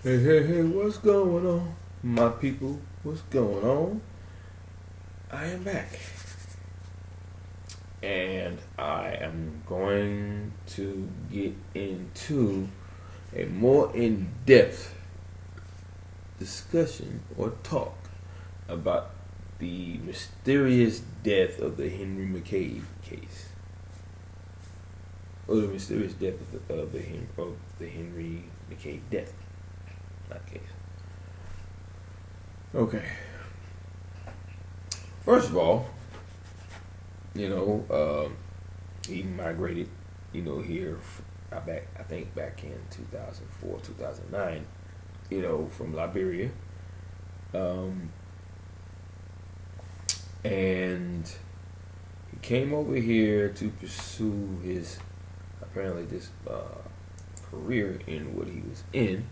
Hey, hey, hey, what's going on? My people, what's going on? I am back. And I am going to get into a more in-depth discussion or talk about the mysterious death of the Henry McCabe case. Or the mysterious death of the Henry McCabe death. Not case. Okay. First of all, he migrated, here. I think back in 2004, 2009, from Liberia, and he came over here to pursue his this career in what he was in.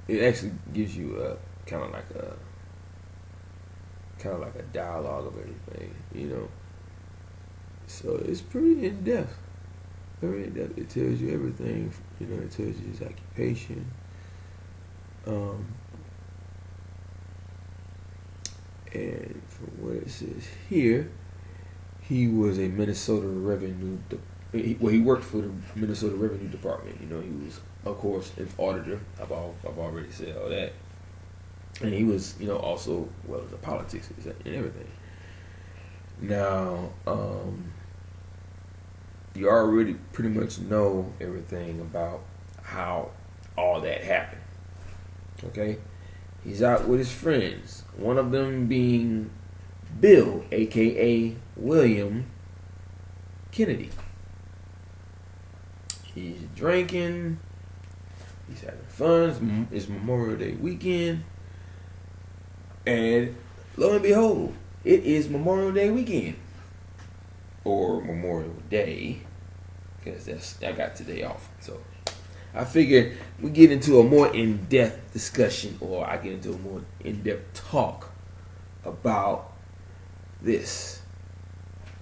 It actually gives you a kind of like a dialogue of everything, So it's pretty in depth, very in depth. It tells you everything, It tells you his occupation, and from what it says here, he was a Minnesota Revenue. He worked for the Minnesota Revenue Department. He was, of course, an auditor. I've already said all that. And he was, also well into politics and everything. Now, you already pretty much know everything about how all that happened. Okay? He's out with his friends. One of them being Bill, a.k.a. William Kennedy. He's drinking. He's having fun. It's Memorial Day weekend. And lo and behold, it is Memorial Day weekend. Or Memorial Day. Because I got today off. So I figure we get into a more in-depth discussion, or I get into a more in-depth talk about this.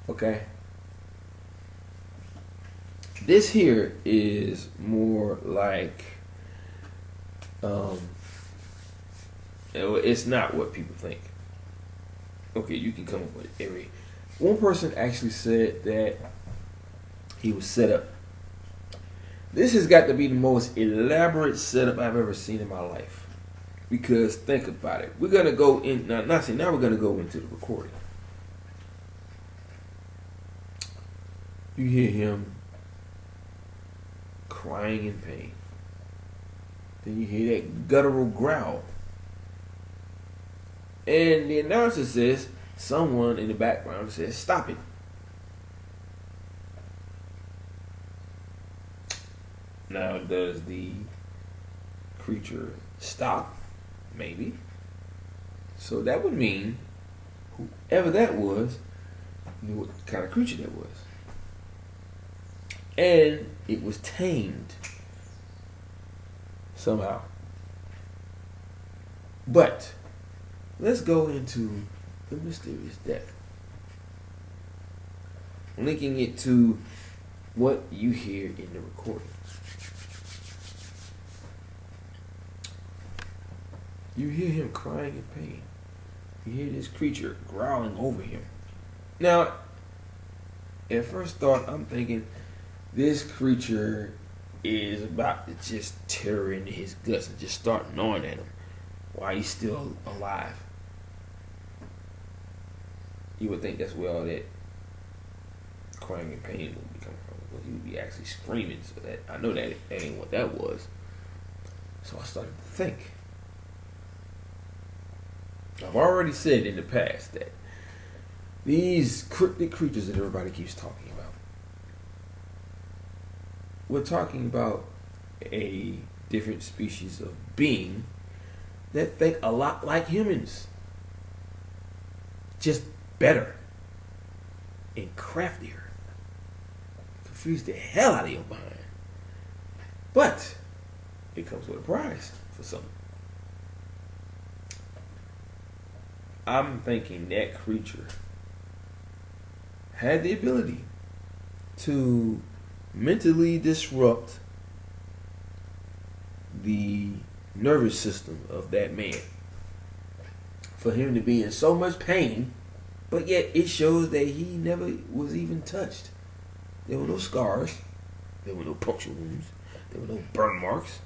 Okay? This here is more like, it's not what people think. Okay, you can come up with every. One person actually said that he was set up. This has got to be the most elaborate setup I've ever seen in my life. Because think about it. We're gonna go in now. Now we're gonna go into the recording. You hear him crying in pain. Then you hear that guttural growl. And the announcer says, someone in the background says, "Stop it." Now, does the creature stop? Maybe. So that would mean whoever that was knew what kind of creature that was. And it was tamed somehow. But let's go into the mysterious death, linking it to what you hear in the recording. You hear him crying in pain. You hear this creature growling over him. Now, at first thought, I'm thinking this creature is about to just tear into his guts and just start gnawing at him while he's still alive. You would think that's where all that crying and pain would be coming from. Well, he would be actually screaming. So that I know that ain't what that was. So I started to think. I've already said in the past that these cryptic creatures that everybody keeps talking about, we're talking about a different species of being that think a lot like humans, just better and craftier. Confuse the hell out of your mind. But it comes with a price for some. I'm thinking that creature had the ability to mentally disrupt the nervous system of that man. For him to be in so much pain, but yet it shows that he never was even touched. There were no scars. There were no puncture wounds. There were no burn marks.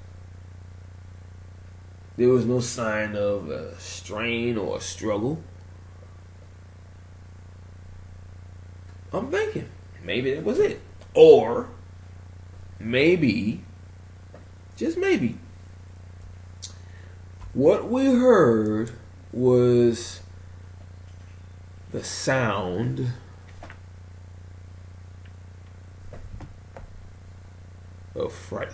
There was no sign of a strain or a struggle. I'm thinking maybe that was it. Or maybe, just maybe, what we heard was the sound of fright.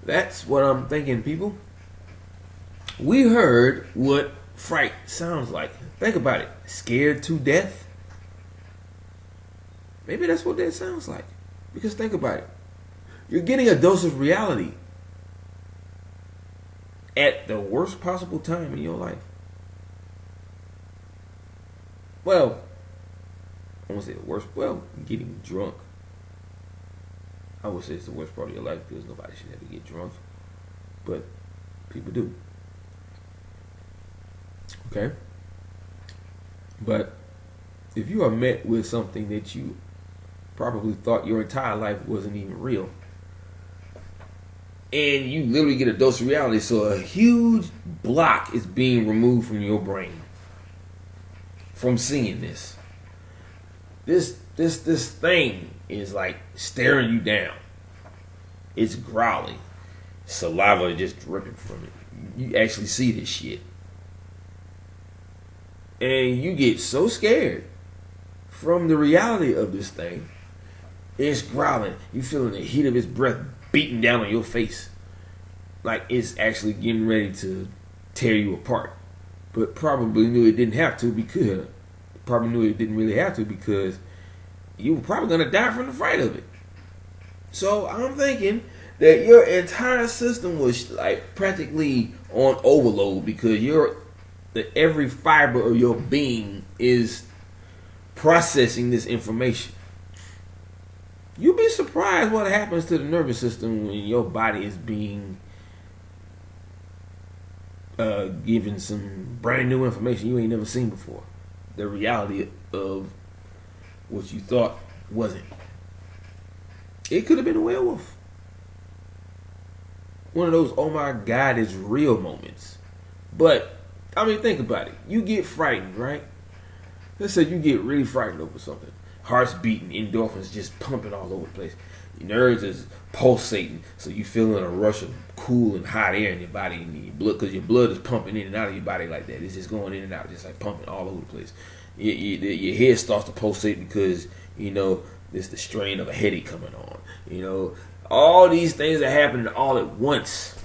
That's what I'm thinking, people. We heard what fright sounds like. Think about it. Scared to death? Maybe that's what that sounds like. Because think about it. You're getting a dose of reality at the worst possible time in your life. Well, I won't say the worst. Well, getting drunk. I would say it's the worst part of your life because nobody should ever get drunk. But people do. Okay? But if you are met with something that you probably thought your entire life wasn't even real, and you literally get a dose of reality, so a huge block is being removed from your brain from seeing this. This thing is like staring you down. It's growling. Saliva is just dripping from it. You actually see this shit. And you get so scared from the reality of this thing. It's growling. You feeling the heat of its breath beating down on your face. Like it's actually getting ready to tear you apart. But probably knew it didn't have to because you were probably going to die from the fright of it. So I'm thinking that your entire system was like practically on overload because every fiber of your being is processing this information. You'd be surprised what happens to the nervous system when your body is being given some brand new information you ain't never seen before. The reality of what you thought wasn't. It could have been a werewolf. One of those, oh my God, it's real moments. But, I mean, think about it. You get frightened, right? Let's say you get really frightened over something. Heart's beating, endorphins just pumping all over the place. Your nerves is pulsating, so you feeling a rush of cool and hot air in your body and in your blood, because your blood is pumping in and out of your body like that. It's just going in and out, just like pumping all over the place. Your head starts to pulsate because, there's the strain of a headache coming on. All these things are happening all at once.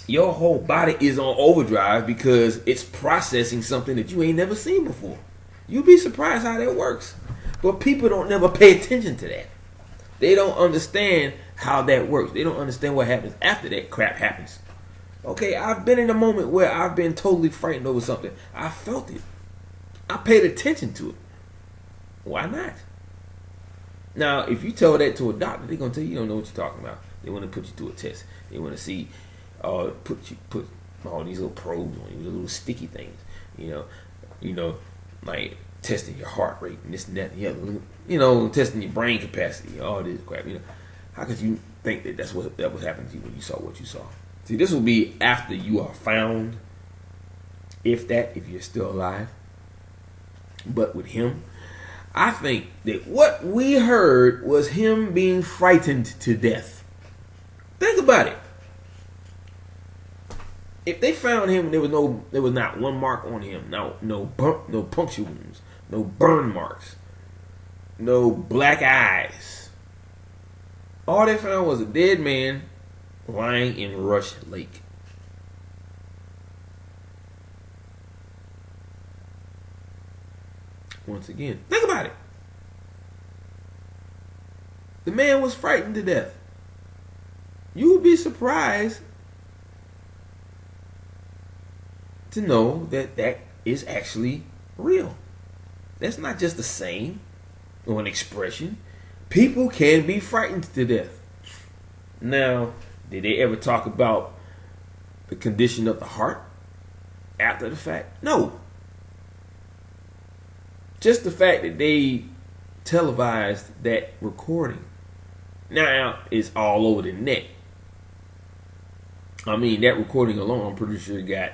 Your whole body is on overdrive because it's processing something that you ain't never seen before. You'd be surprised how that works. But people don't never pay attention to that. They don't understand how that works. They don't understand what happens after that crap happens. Okay, I've been in a moment where I've been totally frightened over something. I felt it. I paid attention to it. Why not? Now, if you tell that to a doctor, they're going to tell you don't know what you're talking about. They want to put you through a test. They want to see, put all these little probes on you, little sticky things, like testing your heart rate and this and that and the other, testing your brain capacity, all this crap, How could you think that that was happening to you when you saw what you saw? See, this will be after you are found, if you're still alive. But with him, I think that what we heard was him being frightened to death. Think about it. If they found him, there was not one mark on him. No puncture wounds, no burn marks, no black eyes. All they found was a dead man lying in Rush Lake. Once again, think about it. The man was frightened to death. You would be surprised to know that is actually real. That's not just a saying or an expression. People can be frightened to death. Now, did they ever talk about the condition of the heart after the fact? No. Just the fact that they televised that recording now is all over the net. I mean, that recording alone, I'm pretty sure got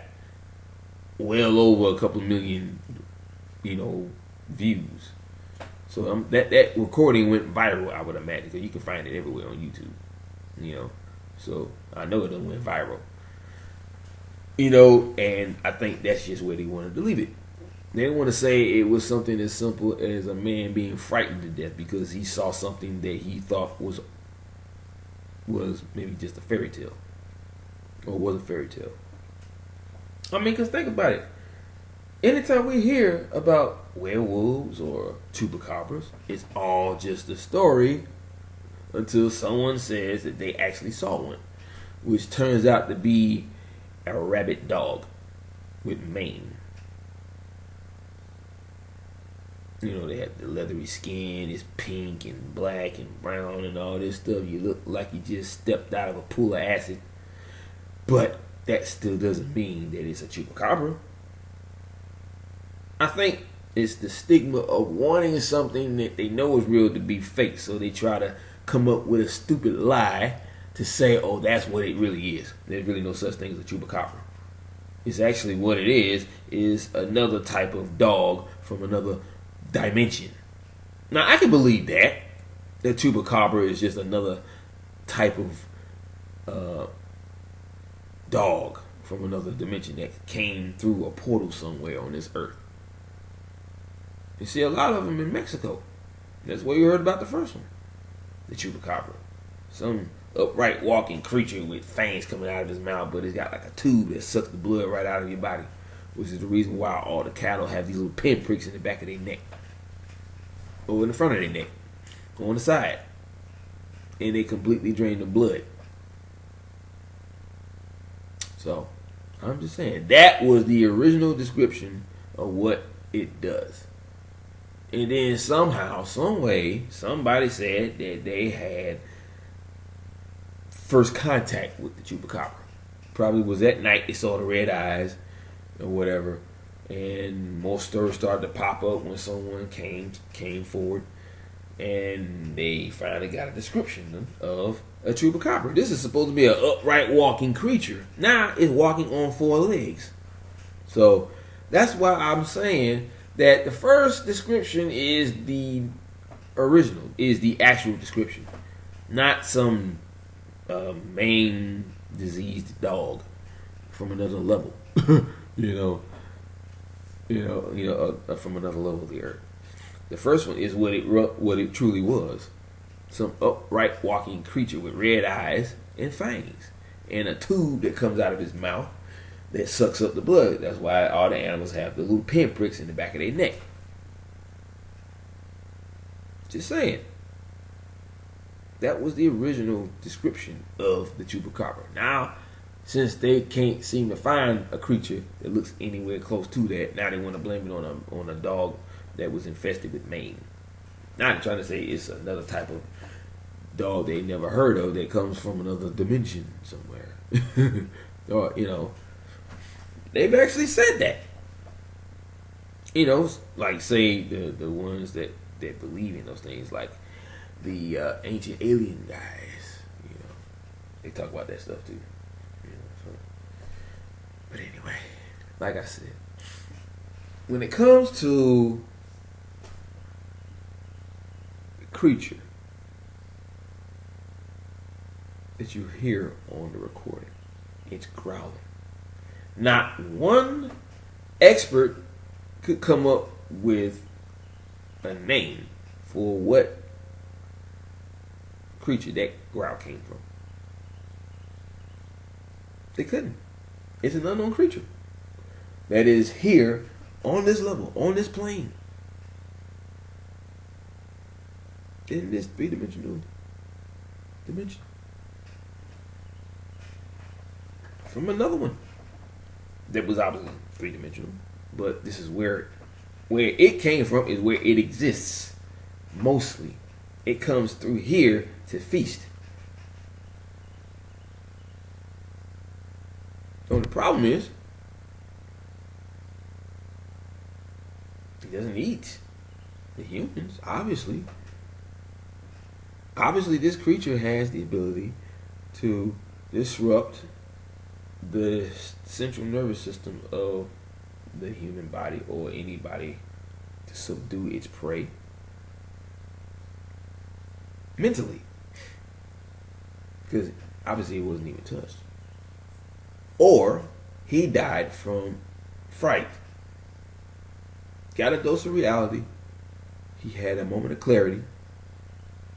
well over a couple million, views. So that recording went viral, I would imagine, because you can find it everywhere on YouTube. So I know it done went viral. And I think that's just where they wanted to leave it. They didn't want to say it was something as simple as a man being frightened to death because he saw something that he thought was maybe just a fairy tale. Or was a fairy tale. I mean, because think about it. Anytime we hear about werewolves or chupacabras, it's all just a story until someone says that they actually saw one, which turns out to be a rabid dog with mane. They have the leathery skin, it's pink and black and brown and all this stuff. You look like you just stepped out of a pool of acid. But that still doesn't mean that it's a chupacabra. I think it's the stigma of wanting something that they know is real to be fake. So they try to come up with a stupid lie to say, oh, that's what it really is. There's really no such thing as a chupacabra. It's actually what it is another type of dog from another dimension. Now, I can believe that chupacabra is just another type of dog from another dimension that came through a portal somewhere on this earth. You see a lot of them in Mexico. That's where you heard about the first one, the chupacabra. Some upright walking creature with fangs coming out of his mouth, but it's got like a tube that sucks the blood right out of your body, which is the reason why all the cattle have these little pinpricks in the back of their neck, or in the front of their neck, or on the side, and they completely drain the blood. So, I'm just saying, that was the original description of what it does. And then somehow, some way, somebody said that they had first contact with the chupacabra. Probably was at night, they saw the red eyes or whatever. And more stories started to pop up when someone came forward. And they finally got a description of a chupacabra. This is supposed to be an upright walking creature. Now it's walking on four legs. So that's why I'm saying that the first description is the original, is the actual description, not some main diseased dog from another level. From another level of the earth. The first one is what it truly was. Some upright walking creature with red eyes and fangs. And a tube that comes out of his mouth that sucks up the blood. That's why all the animals have the little pinpricks in the back of their neck. Just saying. That was the original description of the chupacabra. Now, since they can't seem to find a creature that looks anywhere close to that, now they want to blame it on a dog that was infested with mane. Now I'm trying to say it's another type of dog they never heard of that comes from another dimension somewhere. Or, they've actually said that. Like say the ones that believe in those things, like the ancient alien guys. They talk about that stuff too. But anyway, like I said, when it comes to creature that you hear on the recording, it's growling. Not one expert could come up with a name for what creature that growl came from. They couldn't. It's an unknown creature that is here on this level, on this plane, in this three-dimensional dimension, from another one that was obviously three-dimensional, but this is where where it came from is where it exists. Mostly. It comes through here to feast. So the problem is, it doesn't eat the humans, obviously. Obviously, this creature has the ability to disrupt the central nervous system of the human body or anybody to subdue its prey mentally. Because obviously it wasn't even touched. Or he died from fright. Got a dose of reality. He had a moment of clarity.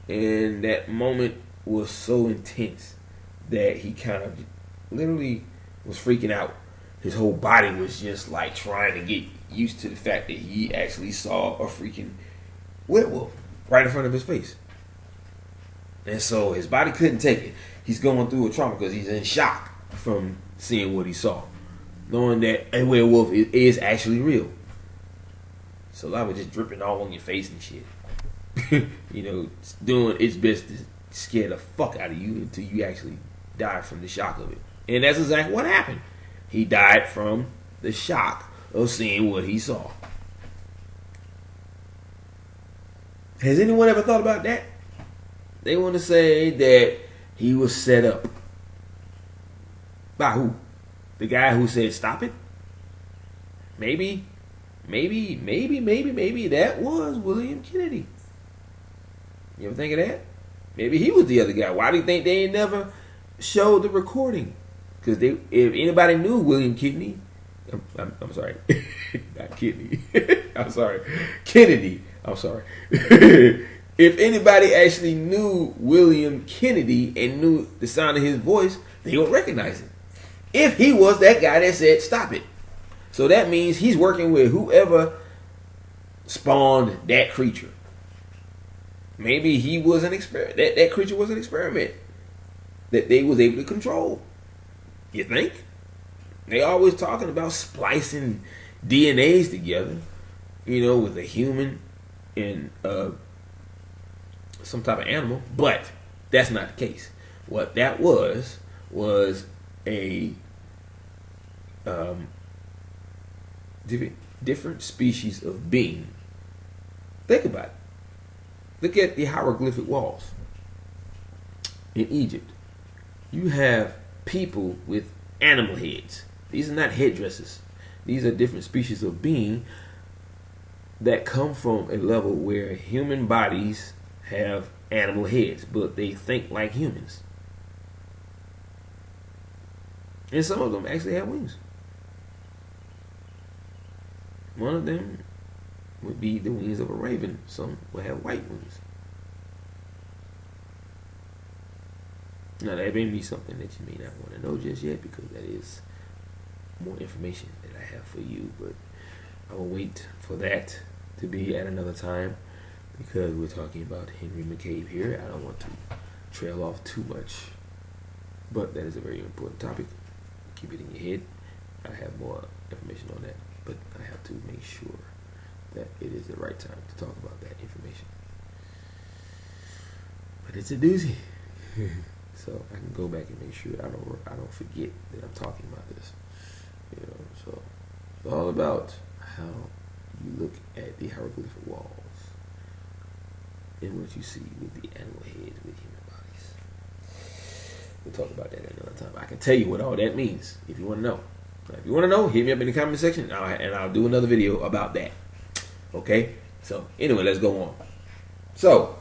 And that moment was so intense that he kind of literally was freaking out. His whole body was just like trying to get used to the fact that he actually saw a freaking werewolf right in front of his face. And so his body couldn't take it. He's going through a trauma because he's in shock from seeing what he saw. Knowing that a werewolf is actually real. Saliva just dripping all on your face and shit. You know, doing its best to scare the fuck out of you until you actually die from the shock of it. And that's exactly what happened. He died from the shock of seeing what he saw. Has anyone ever thought about that? They want to say that he was set up. By who? The guy who said stop it? Maybe that was William Kennedy. You ever think of that? Maybe he was the other guy. Why do you think they ain't never showed the recording? Because if anybody knew William Kennedy, I'm sorry, not Kennedy. I'm sorry, Kennedy. I'm sorry. If anybody actually knew William Kennedy and knew the sound of his voice, they would recognize him. If he was that guy that said stop it. So that means he's working with whoever spawned that creature. Maybe he was an experiment. That creature was an experiment that they was able to control. You think? They always talking about splicing DNAs together, you know, with a human and some type of animal, but that's not the case. What that was a different species of being. Think about it. Look at the hieroglyphic walls in Egypt. You have people with animal heads. These are not headdresses. These are different species of being that come from a level where human bodies have animal heads, but they think like humans. And some of them actually have wings. One of them would be the wings of a raven. Some will have white wings. Now that may be something that you may not want to know just yet, because that is more information that I have for you, but I will wait for that to be at another time, because we're talking about Henry McCabe here. I don't want to trail off too much, but that is a very important topic. Keep it in your head. I have more information on that, but I have to make sure that it is the right time to talk about that information. But it's a doozy. So I can go back and make sure I don't forget that I'm talking about this. You know, so it's all about how you look at the hieroglyphic walls and what you see with the animal heads with human bodies. We'll talk about that another time. I can tell you what all that means if you want to know. If you want to know, hit me up in the comment section, and I'll do another video about that. Okay? So anyway, let's go on. So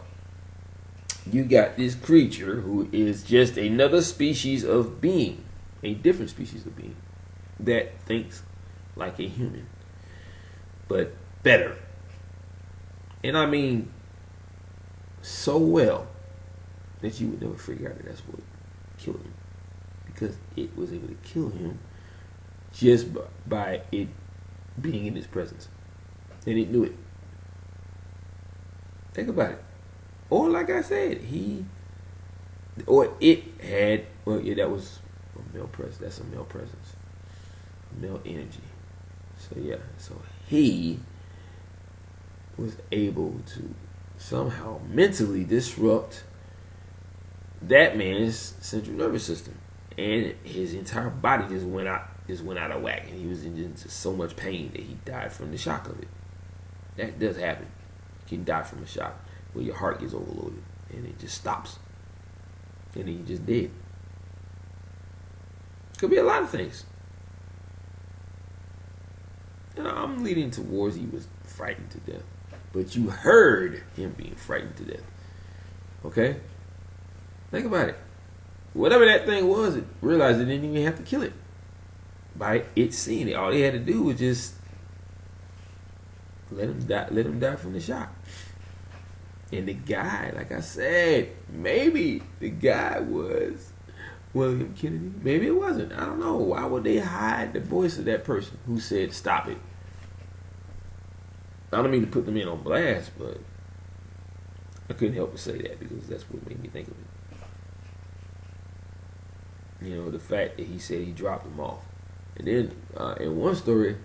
you got this creature who is just another species of being, a different species of being that thinks like a human, but better. And I mean so well that you would never figure out that that's what killed him, because it was able to kill him just by it being in his presence, and it knew it. Think about it. Or like I said, it had, well, yeah, that was a male presence. That's a male presence, male energy. So yeah, so he was able to somehow mentally disrupt that man's central nervous system, and his entire body just went out of whack, and he was in just so much pain that he died from the shock of it. That does happen. You can die from a shock where your heart gets overloaded and it just stops, and then you're just dead. Could be a lot of things. And I'm leading towards he was frightened to death, but you heard him being frightened to death. Okay? Think about it. Whatever that thing was, it realized it didn't even have to kill it. By it seeing it, all they had to do was just let him die from the shock. And the guy, like I said, maybe the guy was William Kennedy. Maybe it wasn't. I don't know. Why would they hide the voice of that person who said stop it? I don't mean to put them in on blast, but I couldn't help but say that because that's what made me think of it. You know, the fact that he said he dropped them off. And then in one story,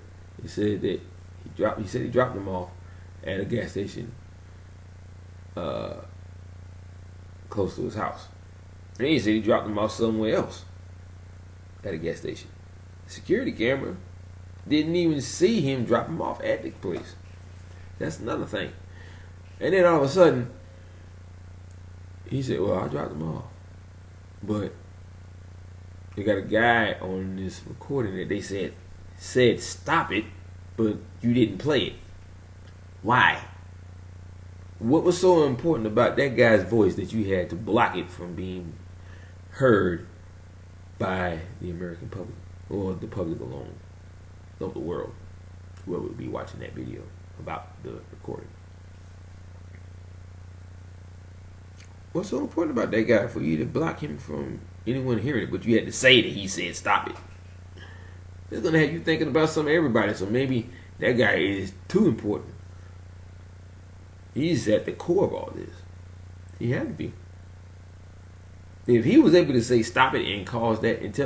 he said that he dropped them off at a gas station close to his house. And he said he dropped them off somewhere else at a gas station. The security camera didn't even see him drop them off at the place. That's another thing. And then all of a sudden, he said, well, I dropped them off. But they got a guy on this recording that they said stop it, but you didn't play it. Why? What was so important about that guy's voice that you had to block it from being heard by the American public, or the public alone, of the world, whoever would be watching that video about the recording? What's so important about that guy for you to block him from anyone hearing it, but you had to say that he said stop it? It's going to have you thinking about everybody, so maybe that guy is too important. He's at the core of all this. He had to be. If he was able to say stop it and cause that, and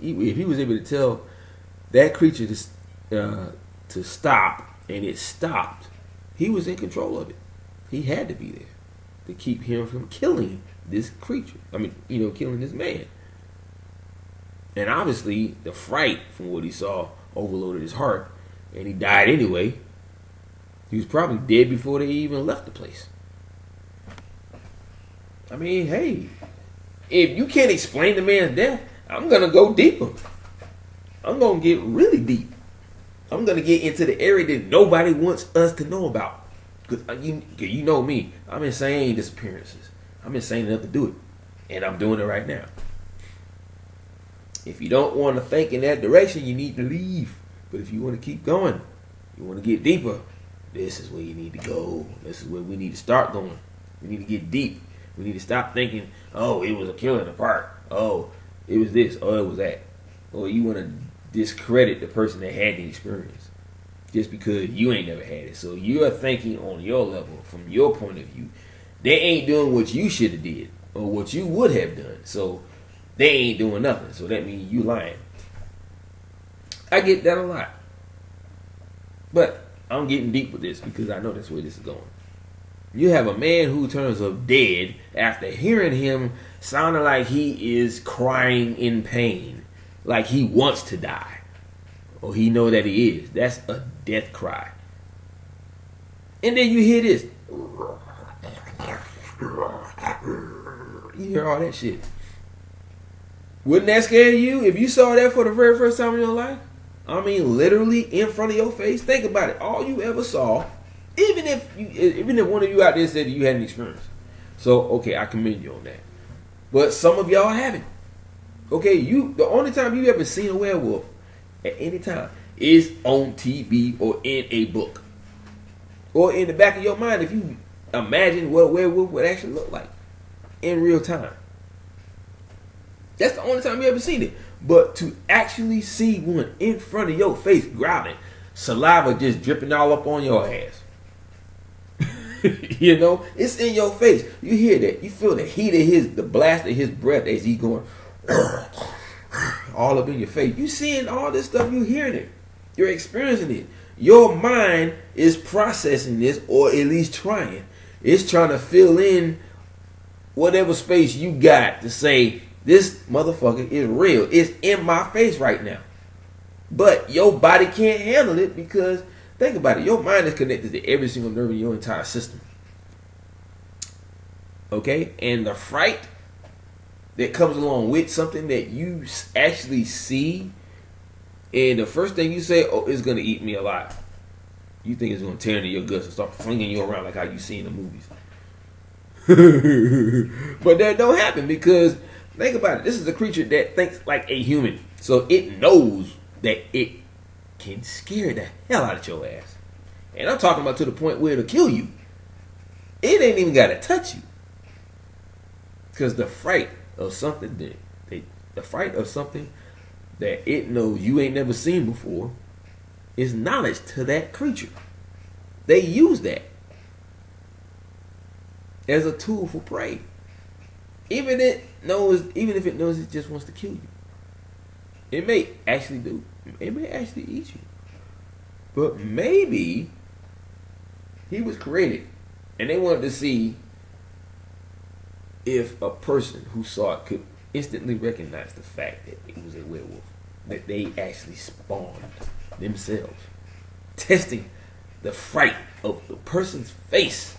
if he was able to tell that creature to stop and it stopped, he was in control of it. He had to be there to keep him from killing this creature. Killing this man. And obviously, the fright from what he saw overloaded his heart, and he died anyway. He was probably dead before they even left the place. I mean, hey, if you can't explain the man's death, I'm going to go deeper. I'm going to get really deep. I'm going to get into the area that nobody wants us to know about. Because you know me, I'm insane disappearances. I'm insane enough to do it. And I'm doing it right now. If you don't want to think in that direction, you need to leave. But if you want to keep going, you want to get deeper, this is where you need to go. This is where we need to start going. We need to get deep. We need to stop thinking, oh, it was a killer in the park. Oh, it was this. Oh, it was that. Or you want to discredit the person that had the experience just because you ain't never had it. So you're thinking on your level, from your point of view. They ain't doing what you should have did or what you would have done. So they ain't doing nothing. So that means you lying. I get that a lot. But I'm getting deep with this because I know that's where this is going. You have a man who turns up dead after hearing him sounding like he is crying in pain, like he wants to die, or he know that he is. That's a death cry. And then you hear this. You hear all that shit. Wouldn't that scare you if you saw that for the very first time in your life? I mean, literally in front of your face. Think about it. All you ever saw, even if one of you out there said that you had an experience. So, okay, I commend you on that. But some of y'all haven't. Okay, the only time you ever seen a werewolf at any time is on TV or in a book. Or in the back of your mind, if you imagine what a werewolf would actually look like in real time. That's the only time you ever seen it. But to actually see one in front of your face growling, saliva just dripping all up on your ass. You know, it's in your face. You hear that. You feel the heat of the blast of his breath as he going all up in your face. You seeing all this stuff, you hearing it. You're experiencing it. Your mind is processing this, or at least trying. It's trying to fill in whatever space you got to say, this motherfucker is real. It's in my face right now. But your body can't handle it because, think about it, your mind is connected to every single nerve in your entire system. Okay? And the fright that comes along with something that you actually see, and the first thing you say, oh, it's going to eat me alive. You think it's going to tear into your guts and start flinging you around like how you see in the movies. But that don't happen because, think about it, this is a creature that thinks like a human. So it knows that it can scare the hell out of your ass. And I'm talking about to the point where it'll kill you. It ain't even got to touch you. Because the fright of something that it knows you ain't never seen before is knowledge to that creature. They use that as a tool for prey. Even if it knows it just wants to kill you. It may actually eat you. But maybe he was created and they wanted to see if a person who saw it could instantly recognize the fact that it was a werewolf. That they actually spawned themselves. Testing the fright of the person's face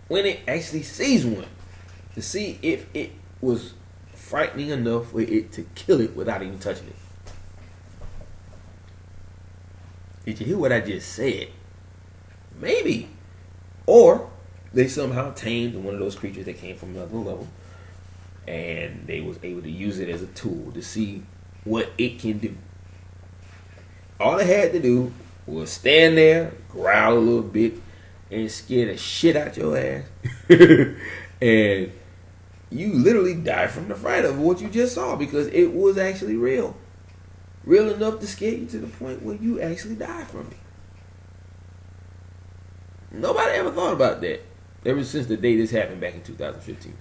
when it actually sees one. To see if it was frightening enough for it to kill it without even touching it. Did you hear what I just said? Maybe. Or they somehow tamed one of those creatures that came from another level, and they was able to use it as a tool to see what it can do. All it had to do was stand there, growl a little bit, and scare the shit out your ass. And you literally die from the fright of what you just saw because it was actually real. Real enough to scare you to the point where you actually die from it. Nobody ever thought about that ever since the day this happened back in 2015.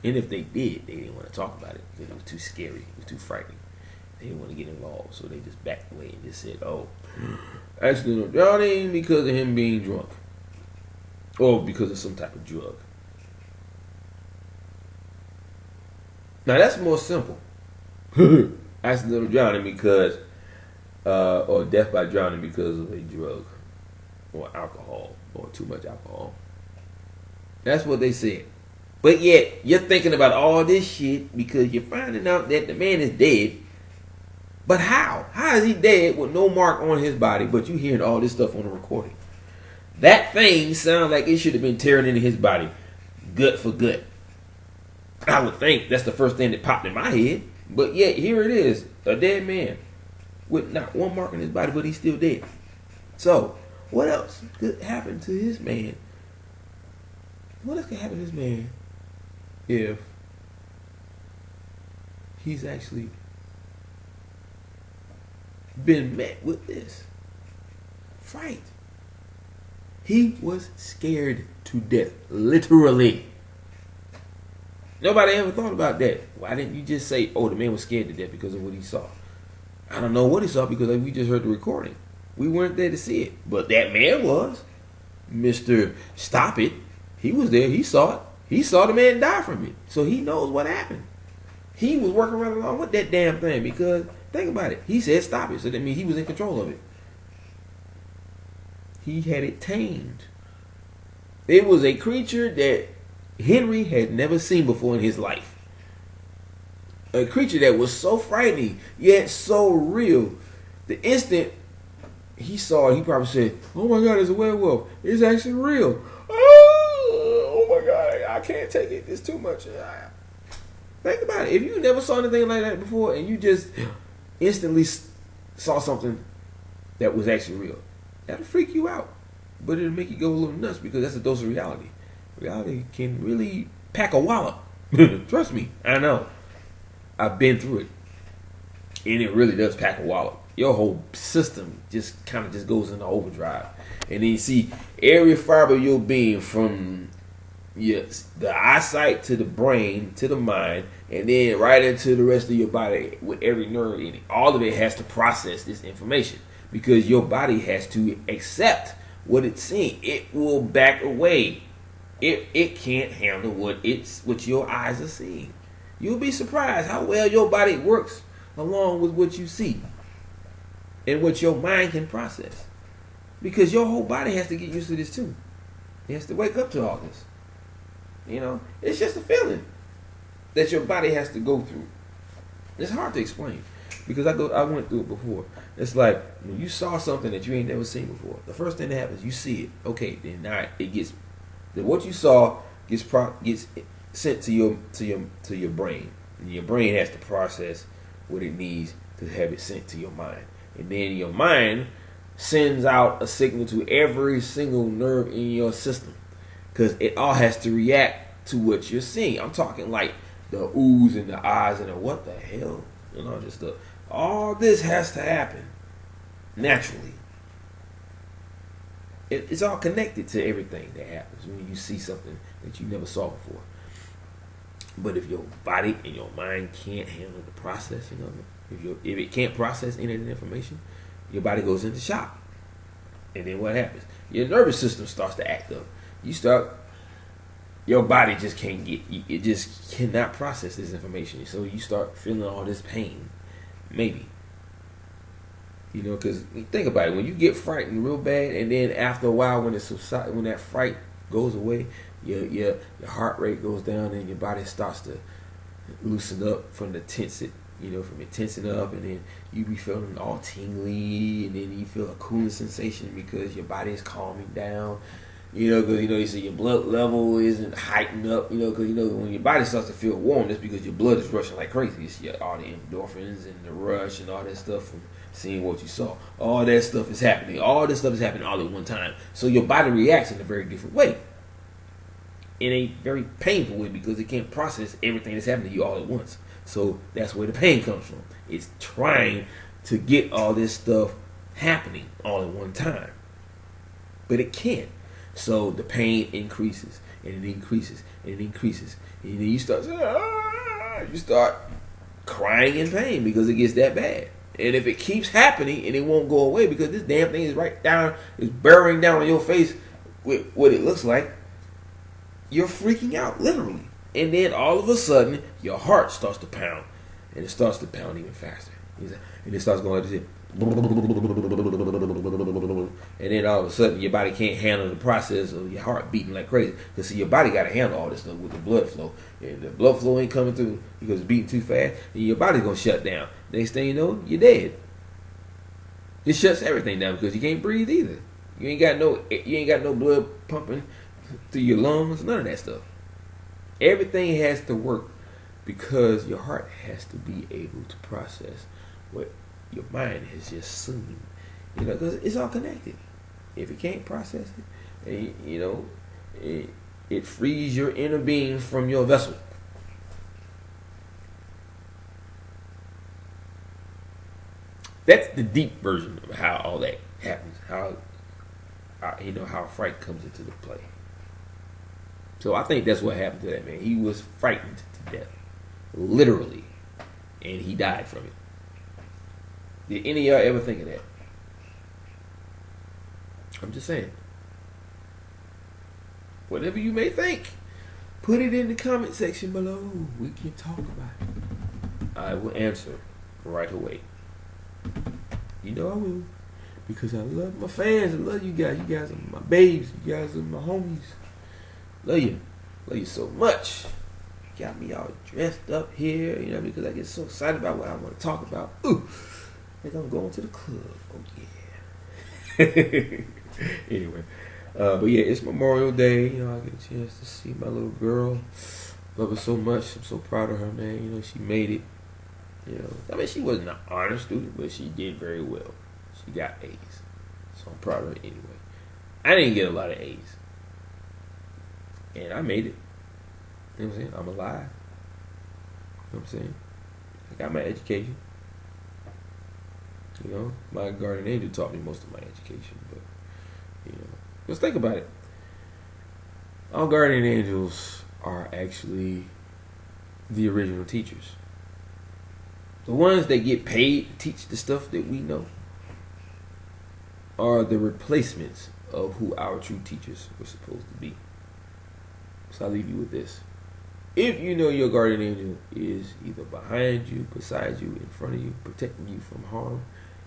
And if they did, they didn't want to talk about it because it was too scary. It was too frightening. They didn't want to get involved, so they just backed away and just said, oh, accidental drowning because of him being drunk. Or because of some type of drug. Now that's more simple. Accidental drowning because, or death by drowning because of a drug, or alcohol, or too much alcohol. That's what they said. But yet, you're thinking about all this shit because you're finding out that the man is dead. But how? How is he dead with no mark on his body, but you hearing all this stuff on the recording? That thing sounds like it should have been tearing into his body, gut for gut. I would think that's the first thing that popped in my head. But yet, here it is, a dead man with not one mark on his body, but he's still dead. So, what else could happen to his man? What else could happen to this man if he's actually been met with this fright? He was scared to death, literally. Nobody ever thought about that. Why didn't you just say, oh, the man was scared to death because of what he saw? I don't know what he saw because we just heard the recording. We weren't there to see it. But that man was. Mr. Stop It. He was there. He saw it. He saw the man die from it. So he knows what happened. He was working right along with that damn thing because, think about it. He said stop it. So that means he was in control of it. He had it tamed. It was a creature that Henry had never seen before in his life. A creature that was so frightening, yet so real. The instant he saw it, he probably said, oh my God, it's a werewolf. It's actually real. Oh my God, I can't take it. It's too much. Think about it. If you never saw anything like that before and you just instantly saw something that was actually real, that'll freak you out. But it'll make you go a little nuts because that's a dose of reality. Reality can really pack a wallop. Trust me, I know. I've been through it. And it really does pack a wallop. Your whole system just kind of just goes into overdrive. And then you see every fiber of your being from the eyesight to the brain to the mind and then right into the rest of your body with every nerve in it. All of it has to process this information because your body has to accept what it's seeing. It will back away. It can't handle what your eyes are seeing. You'll be surprised how well your body works along with what you see and what your mind can process. Because your whole body has to get used to this too. It has to wake up to all this. It's just a feeling that your body has to go through. It's hard to explain because I went through it before. It's like when you saw something that you ain't never seen before. The first thing that happens, you see it. Okay, then now what you saw gets sent to your brain, and your brain has to process what it needs to have it sent to your mind, and then your mind sends out a signal to every single nerve in your system because it all has to react to what you're seeing. I'm talking like the oohs and the eyes and the what the hell, just stuff. All this has to happen naturally. It's all connected to everything that happens when you see something that you never saw before. But if your body and your mind can't handle the processing of it, if it can't process any of the information, your body goes into shock. And then what happens? Your nervous system starts to act up. Your body just can't it just cannot process this information. So you start feeling all this pain. Maybe. Because think about it. When you get frightened real bad, and then after a while, when that fright goes away, your heart rate goes down, and your body starts to loosen up from the tensing up, and then you be feeling all tingly, and then you feel a cooling sensation because your body is calming down. Because you say your blood level isn't heightened up. Because when your body starts to feel warm, that's because your blood is rushing like crazy. It's all the endorphins and the rush and all that stuff from seeing what you saw. All that stuff is happening. All this stuff is happening all at one time. So your body reacts in a very different way, in a very painful way, because it can't process everything that's happening to you all at once. So that's where the pain comes from. It's trying to get all this stuff happening all at one time, but it can't. So the pain increases, and it increases, and it increases, and then you start crying in pain because it gets that bad. And if it keeps happening and it won't go away because this damn thing is burrowing down on your face with what it looks like, you're freaking out, literally. And then all of a sudden, your heart starts to pound, and it starts to pound even faster. And it starts going like this. And then all of a sudden, your body can't handle the process of your heart beating like crazy. Because see, your body got to handle all this stuff with the blood flow. And the blood flow ain't coming through because it's beating too fast, and your body's going to shut down. Next thing you know, you're dead. It shuts everything down because you can't breathe either. You ain't got no blood pumping through your lungs, none of that stuff. Everything has to work because your heart has to be able to process what your mind has just seen. Because it's all connected. If it can't process it, it frees your inner being from your vessel. That's the deep version of how all that happens. How fright comes into the play. So I think that's what happened to that man. He was frightened to death, literally, and he died from it. Did any of y'all ever think of that? I'm just saying. Whatever you may think, put it in the comment section below. We can talk about it. I will answer right away. I will. Because I love my fans. I love you guys. You guys are my babes. You guys are my homies. Love you. Love you so much. Got me all dressed up here, because I get so excited about what I want to talk about. Ooh. Like I'm going to the club. Oh, yeah. Anyway. But yeah, it's Memorial Day. I get a chance to see my little girl. Love her so much. I'm so proud of her, man. She made it. She wasn't an honor student, but she did very well. She got A's. So I'm proud of her anyway. I didn't get a lot of A's. And I made it. You know what I'm saying? I'm alive. You know what I'm saying? I got my education. My guardian angel taught me most of my education. But, just think about it. Our guardian angels are actually the original teachers. The ones that get paid to teach the stuff that we know. are the replacements of who our true teachers were supposed to be. So I'll leave you with this. If you know your guardian angel is either behind you, beside you, in front of you, protecting you from harm,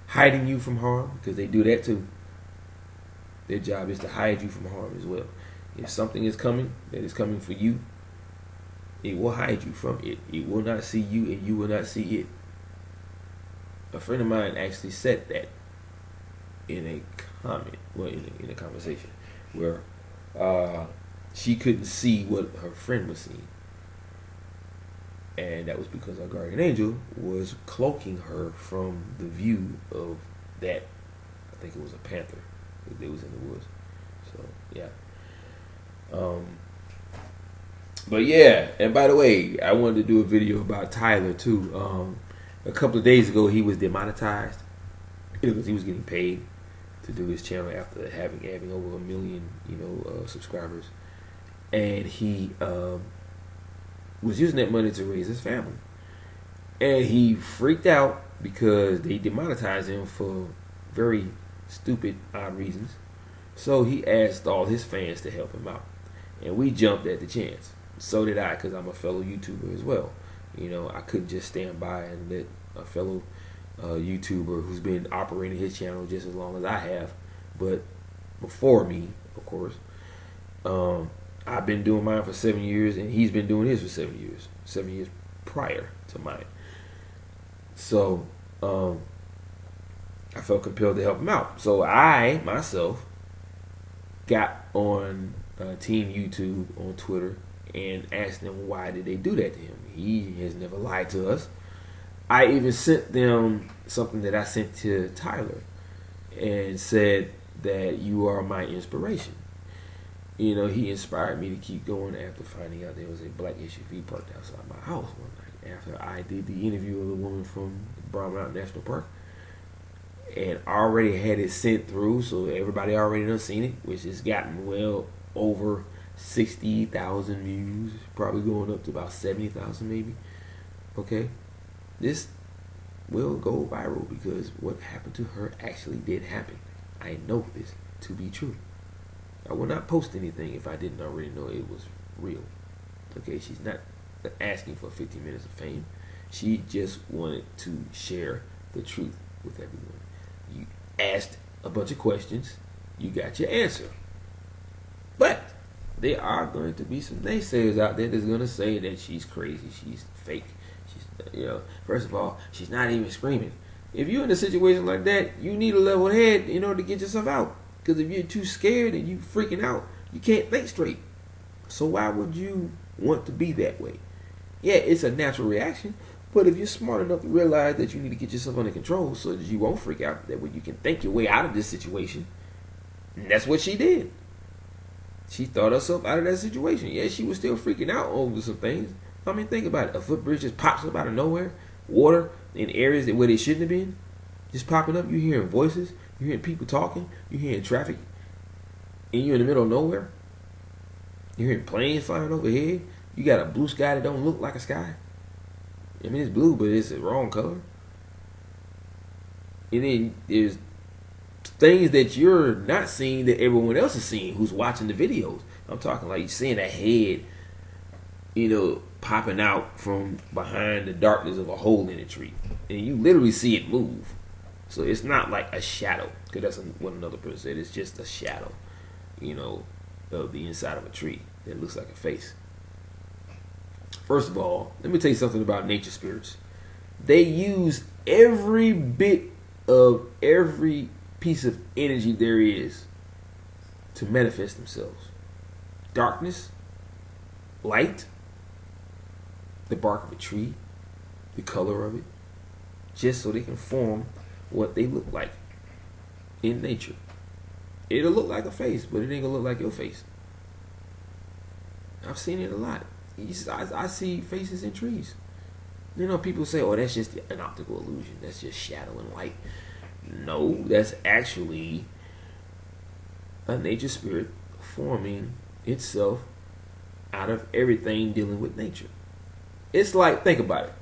hiding you from harm, because they do that too. Their job is to hide you from harm as well. If something is coming that is coming for you, it will hide you from it. It will not see you and you will not see it. A friend of mine actually said that in a comment, well, in a conversation, where she couldn't see what her friend was seeing. And that was because our guardian angel was cloaking her from the view of that. I think it was a panther that was in the woods. So, yeah. But yeah, and by the way, I wanted to do a video about Tyler too. A couple of days ago, he was demonetized because he was getting paid to do his channel after having over 1 million, subscribers, and he was using that money to raise his family, and he freaked out because they demonetized him for very stupid, odd reasons. So he asked all his fans to help him out, and we jumped at the chance. So did I, because I'm a fellow YouTuber as well. I couldn't just stand by and let a fellow YouTuber who's been operating his channel just as long as I have, but before me, of course. I've been doing mine for 7 years, and he's been doing his for 7 years. 7 years prior to mine. So I felt compelled to help him out. So I, myself, got on Team YouTube on Twitter and asked them why did they do that to him. He has never lied to us. I even sent them something that I sent to Tyler and said that you are my inspiration. He inspired me to keep going after finding out there was a black SUV parked outside my house one night after I did the interview of the woman from Brown Mountain National Park, and already had it sent through, so everybody already done seen it, which has gotten well over 60,000 views, probably going up to about 70,000 maybe. Okay, this will go viral because what happened to her actually did happen. I know this to be true. I will not post anything if I didn't already know it was real. Okay, she's not asking for 15 minutes of fame. She just wanted to share the truth with everyone. You asked a bunch of questions, you got your answer. But there are going to be some naysayers out there that's going to say that she's crazy, she's fake. She's, first of all, she's not even screaming. If you're in a situation like that, you need a level head in order to get yourself out. Because if you're too scared and you freaking out, you can't think straight. So why would you want to be that way? Yeah, it's a natural reaction. But if you're smart enough to realize that you need to get yourself under control so that you won't freak out, that way you can think your way out of this situation. And that's what she did. She thought herself out of that situation. Yeah, she was still freaking out over some things. I mean, think about it. A footbridge just pops up out of nowhere. Water in areas where they shouldn't have been. Just popping up. You're hearing voices. You're hearing people talking. You're hearing traffic. And you're in the middle of nowhere. You're hearing planes flying overhead. You got a blue sky that don't look like a sky. I mean, it's blue, but it's the wrong color. And then there's things that you're not seeing that everyone else is seeing who's watching the videos. I'm talking like you're seeing a head, popping out from behind the darkness of a hole in a tree. And you literally see it move. So it's not like a shadow, because that's what another person said. It's just a shadow, of the inside of a tree that looks like a face. First of all, let me tell you something about nature spirits. They use every bit of every piece of energy there is to manifest themselves. Darkness, light, the bark of a tree, the color of it, just so they can form what they look like in nature. It'll look like a face, but it ain't gonna look like your face. I've seen it a lot. I see faces in trees. People say, oh, that's just an optical illusion. That's just shadow and light. No, that's actually a nature spirit forming itself out of everything dealing with nature. It's like, think about it.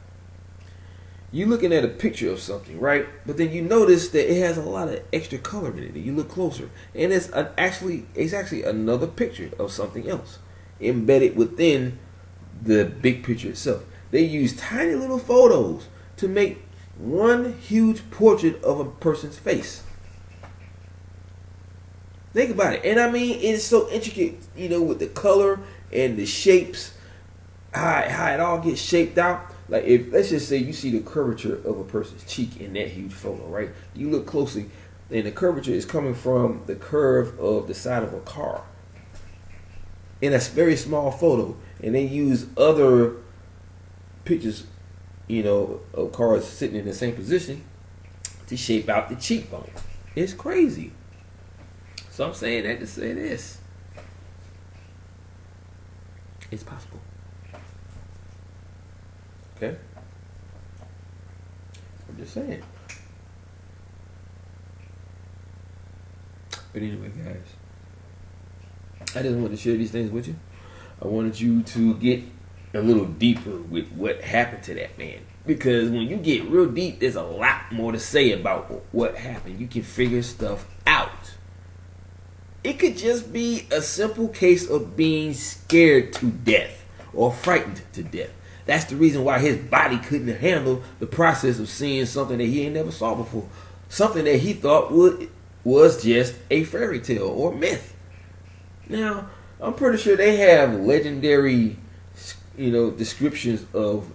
you're looking at a picture of something, right? But then you notice that it has a lot of extra color in it. And you look closer, and it's actually another picture of something else embedded within the big picture itself. They use tiny little photos to make one huge portrait of a person's face. Think about it. And I mean, it's so intricate, with the color and the shapes, how it all gets shaped out. Like, if let's just say you see the curvature of a person's cheek in that huge photo, right? You look closely, and the curvature is coming from the curve of the side of a car in a very small photo. And they use other pictures, of cars sitting in the same position to shape out the cheekbone. It's crazy. So I'm saying that to say this. It's possible. Okay? I'm just saying. But anyway, guys, I just wanted to share these things with you. I wanted you to get a little deeper with what happened to that man. Because when you get real deep, there's a lot more to say about what happened. You can figure stuff out. It could just be a simple case of being scared to death or frightened to death. That's the reason why his body couldn't handle the process of seeing something that he ain't never saw before. Something that he thought was just a fairy tale or myth. Now, I'm pretty sure they have legendary, descriptions of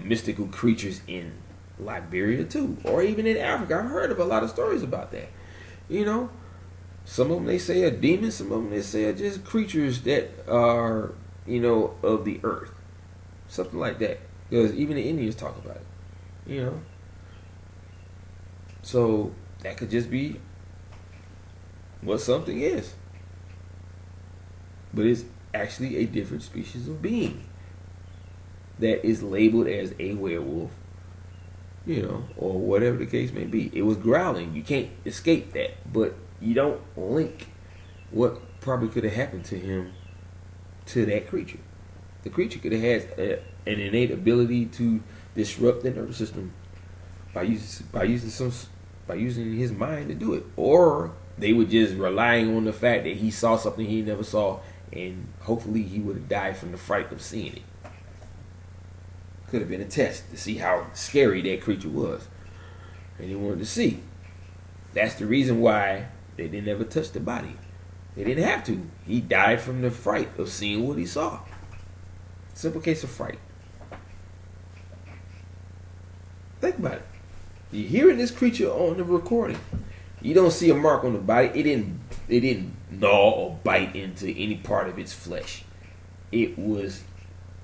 mystical creatures in Liberia too, or even in Africa. I've heard of a lot of stories about that. Some of them they say are demons, some of them they say are just creatures that are, of the earth. Something like that. Because even the Indians talk about it. So that could just be what something is. But it's actually a different species of being that is labeled as a werewolf, or whatever the case may be. It was growling. You can't escape that. But you don't link what probably could have happened to him to that creature. The creature could have had an innate ability to disrupt the nervous system by using his mind to do it, or they were just relying on the fact that he saw something he never saw, and hopefully he would have died from the fright of seeing it. Could have been a test to see how scary that creature was, and he wanted to see. That's the reason why they didn't ever touch the body. They didn't have to. He died from the fright of seeing what he saw. Simple case of fright. Think about it. You're hearing this creature on the recording. You don't see a mark on the body. It didn't gnaw or bite into any part of its flesh. It was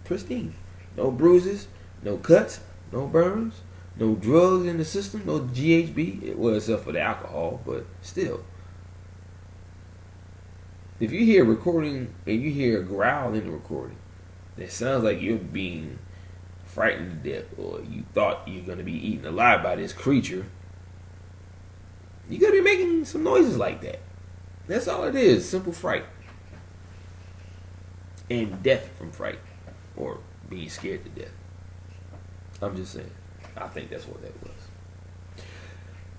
pristine. No bruises, no cuts, no burns, no drugs in the system, no GHB. It was, except for the alcohol, but still. If you hear a recording and you hear a growl in the recording, that sounds like you're being frightened to death, or you thought you're going to be eaten alive by this creature, you got to be making some noises like that. That's all it is. Simple fright. And death from fright, or being scared to death. I'm just saying. I think that's what that was.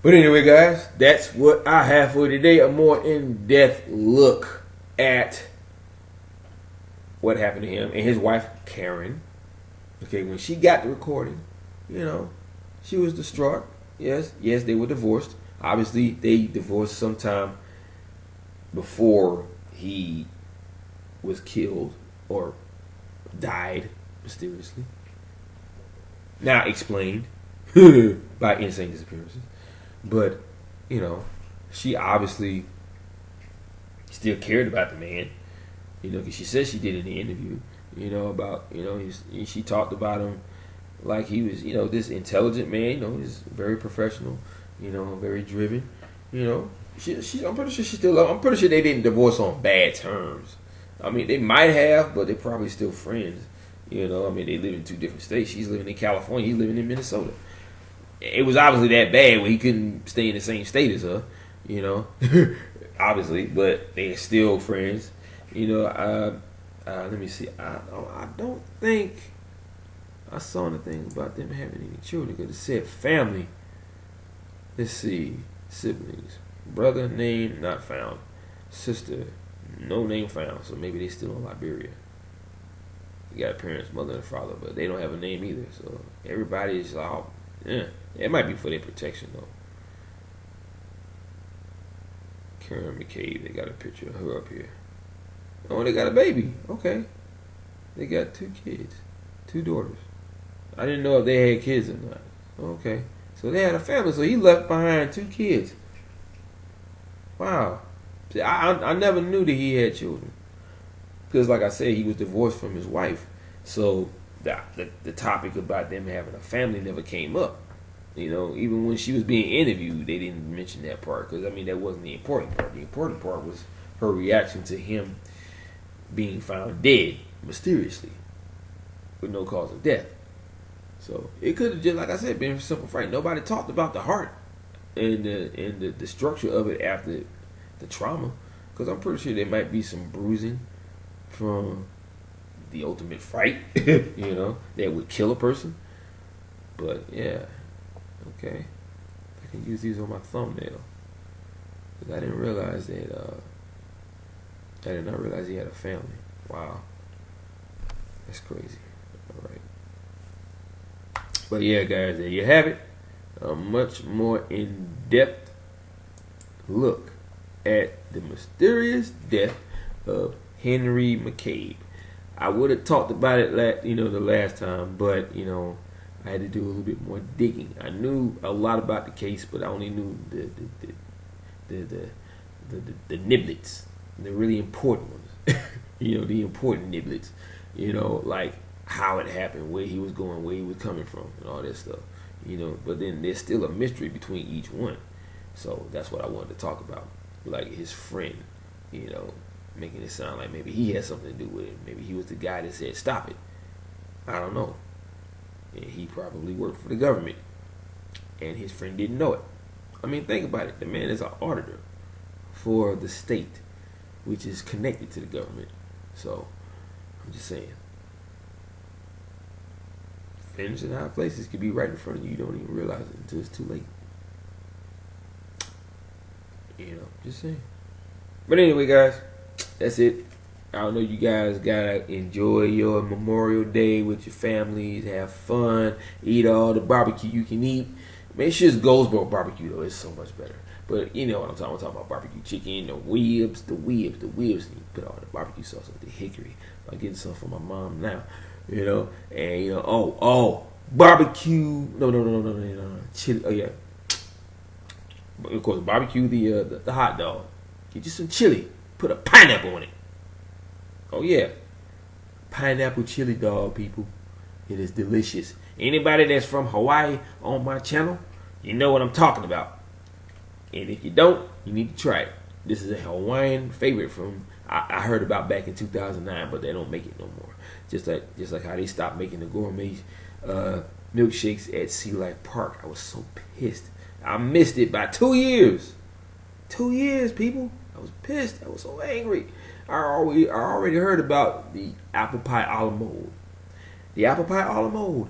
But anyway, guys, that's what I have for today. A more in-depth look at what happened to him and his wife, Karen. Okay, when she got the recording, she was distraught. Yes, they were divorced. Obviously, they divorced sometime before he was killed or died mysteriously. Now explained by insane disappearances. But, she obviously still cared about the man, because she said she did in the interview, about, she talked about him like he was, this intelligent man, he's very professional, very driven, I'm pretty sure she still love him. I'm pretty sure they didn't divorce on bad terms. I mean, they might have, but they're probably still friends. They live in two different states. She's living in California. He's living in Minnesota. It was obviously that bad when he couldn't stay in the same state as her, obviously, but they're still friends. Let me see. I don't think I saw anything about them having any children because it said family. Let's see. Siblings. Brother name not found. Sister, no name found. So maybe they still in Liberia. You got parents, mother and father, but they don't have a name either. So everybody is all, it might be for their protection though. Henry McCabe, they got a picture of her up here. Oh, they got a baby. Okay. They got 2 kids. 2 daughters. I didn't know if they had kids or not. Okay. So they had a family. So he left behind 2 kids. Wow. See, I never knew that he had children. Because like I said, he was divorced from his wife. So the topic about them having a family never came up. You know, even when she was being interviewed, they didn't mention that part. Because, I mean, that wasn't the important part. The important part was her reaction to him being found dead, mysteriously, with no cause of death. So, it could have just, like I said, been a simple fright. Nobody talked about the heart and the structure of it after the trauma. Because I'm pretty sure there might be some bruising from the ultimate fright, you know, that would kill a person. But, yeah. Okay, I can use these on my thumbnail because I didn't realize that. I did not realize he had a family. Wow, that's crazy. All right, but yeah, guys, there you have it. A much more in-depth look at the mysterious death of Henry McCabe. I would have talked about it, the last time, but I had to do a little bit more digging. I knew a lot about the case, but I only knew the niblets, the really important ones. The important niblets. Like how it happened, where he was going, where he was coming from, and all that stuff. But then there's still a mystery between each one. So that's what I wanted to talk about. Like his friend, making it sound like maybe he had something to do with it. Maybe he was the guy that said, "Stop it." I don't know. And he probably worked for the government, and his friend didn't know it. I mean, think about it. The man is an auditor for the state, which is connected to the government. So, I'm just saying. Things in high places could be right in front of you. You don't even realize it until it's too late. Just saying. But anyway, guys, that's it. I don't know, you guys gotta enjoy your Memorial Day with your families, have fun, eat all the barbecue you can eat. Make sure it's Goldsboro barbecue though, it's so much better. But you know what I'm talking about. I'm talking about barbecue chicken, the ribs. And you put all the barbecue sauce with the hickory. I'm getting some for my mom now, and barbecue. No. Chili. Oh yeah. Of course, barbecue the hot dog. Get you some chili. Put a pineapple on it. Oh yeah, pineapple chili dog, people. It is delicious. Anybody that's from Hawaii on my channel, you know what I'm talking about. And if you don't, you need to try it. This is a Hawaiian favorite from I heard about back in 2009, but they don't make it no more. Just like how they stopped making the gourmet milkshakes at Sea Life Park. I was so pissed. I missed it by 2 years. 2 years, people. I was pissed. I was so angry. I already heard about the apple pie a la mode. The apple pie a la mode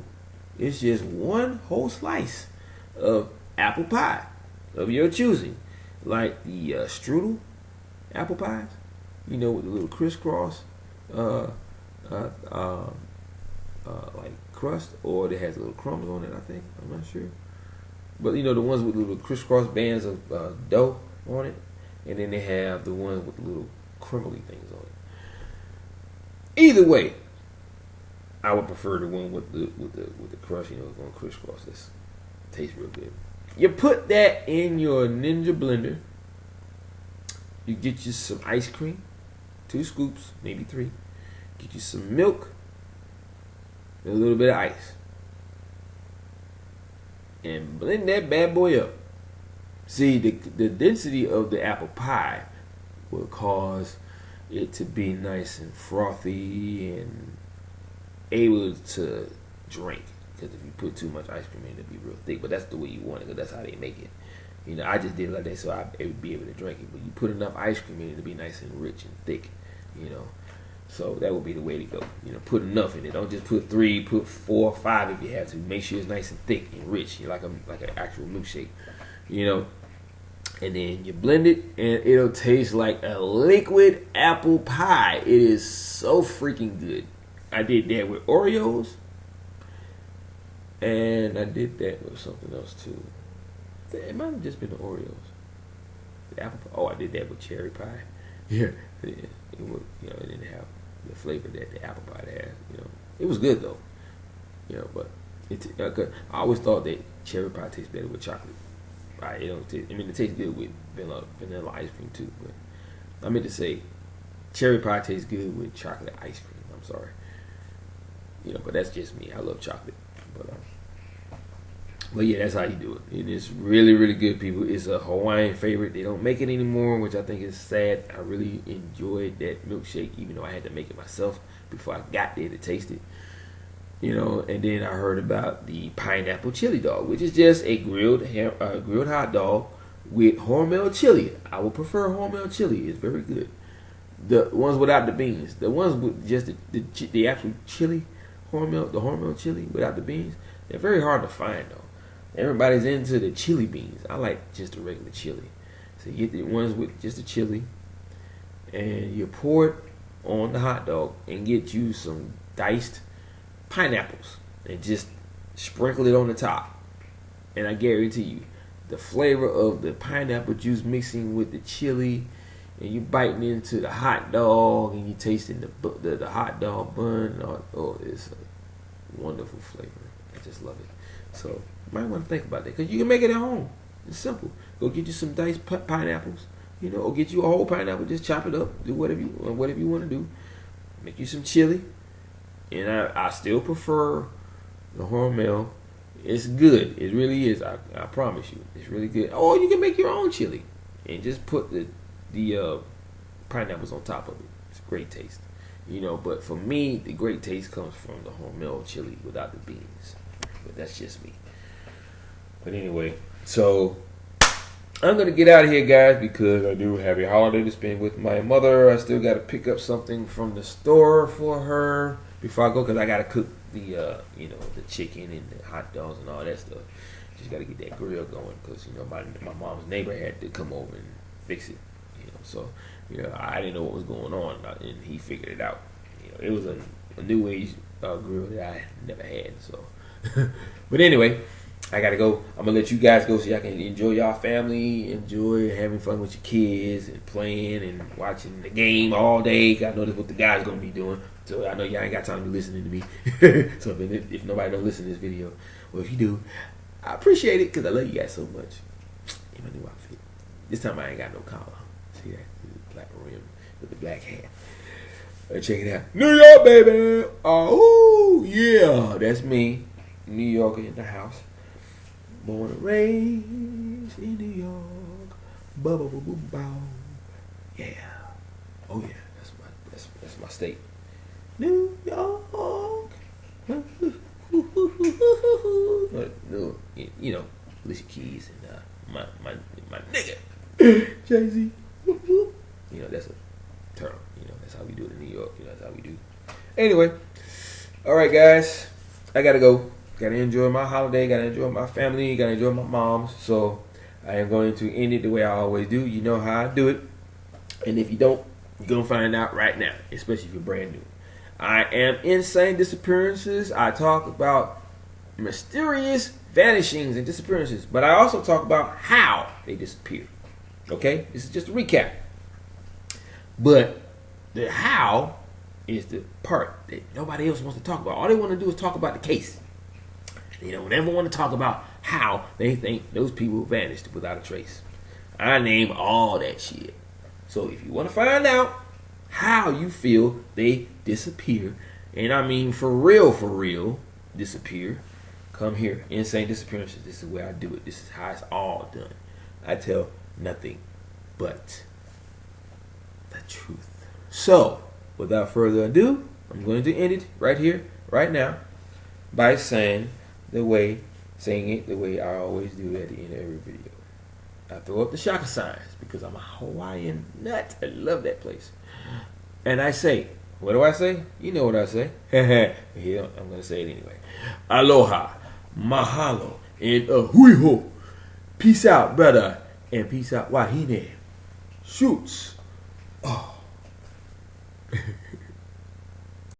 is just one whole slice of apple pie of your choosing. Like the strudel apple pies, with the little crisscross like crust, or it has little crumbs on it, I think. I'm not sure. But the ones with little crisscross bands of dough on it. And then they have the ones with little crumbly things on it. Either way, I would prefer the one with the crust. It's going crisscross. This tastes real good. You put that in your Ninja blender. You get you some ice cream, 2 scoops, maybe 3. Get you some milk and a little bit of ice, and blend that bad boy up. See, the density of the apple pie will cause it to be nice and frothy and able to drink. Because if you put too much ice cream in, it'll be real thick. But that's the way you want it, because that's how they make it. I just did it like that so I would be able to drink it. But you put enough ice cream in it to be nice and rich and thick. So that would be the way to go. You know, put enough in it. Don't just put 3, put 4 or 5 if you have to. Make sure it's nice and thick and rich, like an actual milkshake. You know, and then you blend it, and it'll taste like a liquid apple pie. It is so freaking good. I did that with Oreos, and I did that with something else too. It might have just been the Oreos. The apple pie. Oh, I did that with cherry pie. Yeah, it would, it didn't have the flavor that the apple pie has. It was good though. But I always thought that cherry pie tastes better with chocolate. Right? It tastes good with vanilla ice cream too. But I meant to say, cherry pie tastes good with chocolate ice cream. I'm sorry. But that's just me. I love chocolate. But yeah, that's how you do it. It is really, really good, people. It's a Hawaiian favorite. They don't make it anymore, which I think is sad. I really enjoyed that milkshake, even though I had to make it myself before I got there to taste it. And then I heard about the pineapple chili dog, which is just a grilled hot dog with Hormel chili. I would prefer Hormel chili. It's very good. The ones without the beans, the ones with just the actual chili, the Hormel chili without the beans, they're very hard to find though. Everybody's into the chili beans. I like just the regular chili. So you get the ones with just the chili, and you pour it on the hot dog and get you some diced pineapples and just sprinkle it on the top. And I guarantee you, the flavor of the pineapple juice mixing with the chili, and you biting into the hot dog and you tasting the hot dog bun. Oh, it's a wonderful flavor. I just love it. So you might want to think about that, because you can make it at home. It's simple. Go get you some diced pineapples, or get you a whole pineapple. Just chop it up. Do whatever you want to do. Make you some chili, and I still prefer the Hormel. It's good. It really is. I promise you, it's really good. Or you can make your own chili and just put the pineapples on top of it. It's a great taste. But for me, the great taste comes from the Hormel chili without the beans. But that's just me. But anyway, so I'm going to get out of here, guys, because I do have a holiday to spend with my mother. I still got to pick up something from the store for her before I go, because I got to cook the chicken and the hot dogs and all that stuff. Just got to get that grill going, because my mom's neighbor had to come over and fix it. So I didn't know what was going on, and he figured it out. It was a new age grill that I never had. So, but anyway, I gotta go. I'm gonna let you guys go so y'all can enjoy y'all family, enjoy having fun with your kids and playing and watching the game all day. I know that's what the guys gonna be doing. So I know y'all ain't got time to be listening to me. So if nobody don't listen to this video, well, if you do, I appreciate it, because I love you guys so much. In my new outfit. This time I ain't got no collar. See that? Black rim with the black hat. Check it out. New York, baby. Oh, yeah. That's me. New Yorker in the house. Born and raised in New York. Bow. Yeah. Oh, yeah. That's my state. New York. No, Alicia Keys and my nigga Jay-Z. That's a term. That's how we do it in New York. That's how we do. Anyway, all right, guys, I gotta go. Gotta enjoy my holiday. Gotta enjoy my family. Gotta enjoy my moms. So I am going to end it the way I always do. You know how I do it. And if you don't, you're gonna find out right now, especially if you're brand new. I am Insane Disappearances. I talk about mysterious vanishings and disappearances, but I also talk about how they disappear. Okay? This is just a recap. But the how is the part that nobody else wants to talk about. All they want to do is talk about the case. They don't ever want to talk about how they think those people vanished without a trace. I name all that shit. So if you want to find out how you feel they disappear, and I mean for real disappear, come here. Insane Disappearances. This is where I do it. This is how it's all done. I tell nothing but the truth. So, without further ado, I'm going to end it right here, right now, by saying it the way I always do at the end of every video. I throw up the shaka signs because I'm a Hawaiian nut. I love that place. And I say, What do I say? You know what I say. Yeah, I'm going to say it anyway. Aloha, mahalo, and hui ho. Peace out, brother, and peace out, wahine. Shoots.